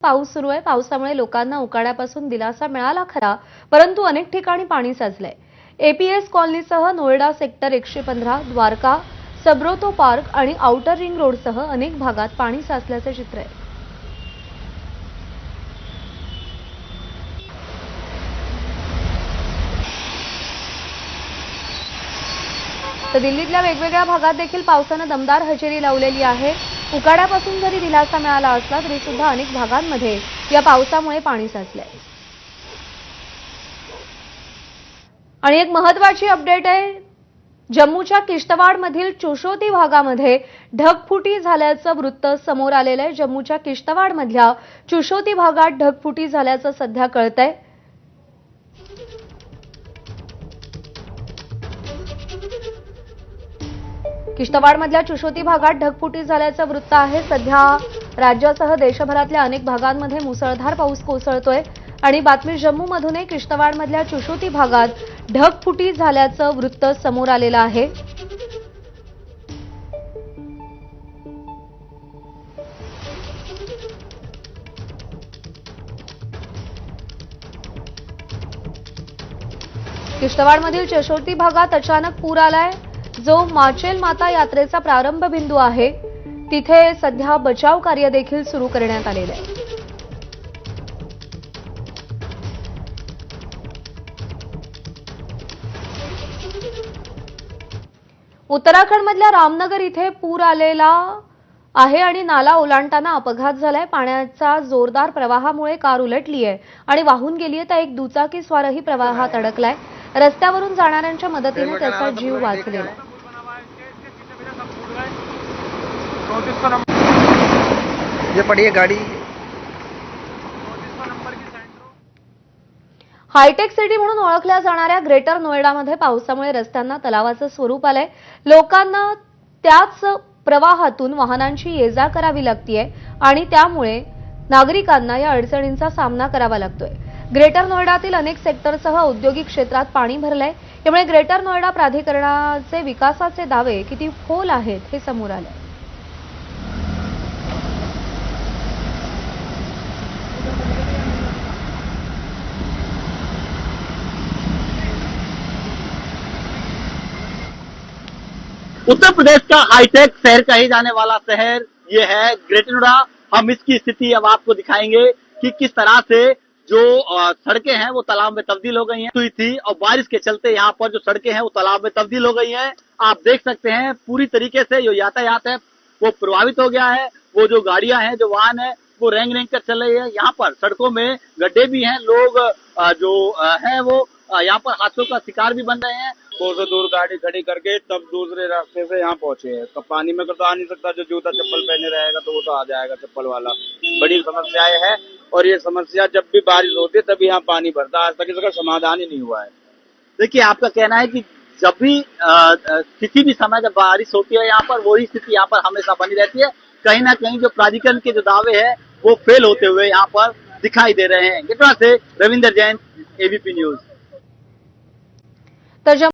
पाऊस सुरू आहे। पावसामुळे लोकांना उकाड्यापासून दिलासा मिळाला खरा, परंतु अनेक ठिकाणी पाणी साचलंय। एपीएस कॉलनीसह नोएडा सेक्टर 115, द्वारका, सबरोतो पार्क आणि आउटर रिंग रोडसह अनेक भागात पाणी साचल्याचे चित्र आहे। तर दिल्लीतल्या वेगवेगळ्या भागात देखील पावसाने दमदार हजेरी लावलेली आहे। उकाड्यापासून जरी दिलासा मिळाला असला तरी सुद्धा अनेक भागांमध्ये या पावसामुळे पाणी साचलंय। आणि एक महत्त्वाची अपडेट आहे, जम्मूच्या किश्तवाडमधील चुशोती भागामध्ये ढगफुटी झाल्याचं वृत्त समोर आलेलं आहे। जम्मूच्या किश्तवाडमधल्या चुशोती भागात ढगफुटी झाल्याचं सध्या कळतंय। किश्तवाडमधल्या चुशोती भागात ढगफुटी झाल्याचं वृत्त आहे। सध्या राज्यासह देशभरातल्या अनेक भागांमध्ये मुसळधार पाऊस कोसळतोय आणि बातमी जम्मूमधून किश्तवाडमधल्या चुशोती भागात ढगफुटी झाल्याचं वृत्त समोर आलेलं आहे। किश्तवाडमधील चुशोती भागात अचानक पूर आलाय, जो माचेल माता यात्रेचा प्रारंभ बिंदू आहे। तिथे सध्या बचाव कार्य देखील सुरू करण्यात आलेलं आहे। उत्तराखंडमधल्या रामनगर इथे पूर आलेला आहे आणि नाला ओलांडताना अपघात झालाय। पाण्याचा जोरदार प्रवाहामुळे कार उलटली आहे आणि वाहून गेली आहे, तर एक दुचाकी स्वारही प्रवाहात अडकलाय। रस्त्यावरून जाणाऱ्यांच्या मदतीने त्याचा जीव वाचलेला। ये पड़ी है गाड़ी। हायटेक सिटी म्हणून ओळखल्या जाणाऱ्या ग्रेटर नोएडामध्ये पावसामुळे रस्त्यांना तलावाचं स्वरूप आलंय। लोकांना त्याच प्रवाहातून वाहनांची ये-जा करावी लागतीये आणि त्यामुळे नागरिकांना या अडचणींचा सामना करावा लागतोय। ग्रेटर नोएडातील अनेक सेक्टरसह औद्योगिक क्षेत्रात पाणी भरलंय। त्यामुळे ग्रेटर नोएडा प्राधिकरणाचे विकासाचे दावे किती फोल आहेत हे समोर आलंय। उत्तर प्रदेश का हाईटेक शहर कहे जाने वाला शहर ये है ग्रेटर नोएडा। हम इसकी स्थिति अब आपको दिखाएंगे कि किस तरह से जो सड़कें हैं वो तालाब में तब्दील हो गई हैं हुई थी और बारिश के चलते यहाँ पर जो सड़कें हैं वो तालाब में तब्दील हो गई हैं। आप देख सकते हैं पूरी तरीके से जो यातायात है वो प्रभावित हो गया है। वो जो गाड़ियां हैं, जो वाहन है, वो रेंग रेंग कर चल रही है। यहाँ पर सड़कों में गड्ढे भी हैं, लोग जो है वो यहाँ पर हादसों का शिकार भी बन रहे हैं। बहुत दूर गाड़ी खड़ी करके तब दूसरे रास्ते से यहाँ पहुंचे हैं। तो पानी में तो आ नहीं सकता, जो जूता चप्पल पहने रहेगा तो वो तो आ जाएगा चप्पल वाला। बड़ी समस्याएं है और ये समस्या जब भी बारिश होती है तभी यहाँ पानी भरता है। आज तक इसका समाधान ही नहीं हुआ है। देखिए, आपका कहना है कि जब भी किसी भी समय जब बारिश होती है यहाँ पर वही स्थिति यहाँ पर हमेशा बनी रहती है। कहीं ना कहीं जो प्राधिकरण के जो दावे है वो फेल होते हुए यहाँ पर दिखाई दे रहे हैं। ग्रेटर से रविंदर जैन, एबीपी न्यूज।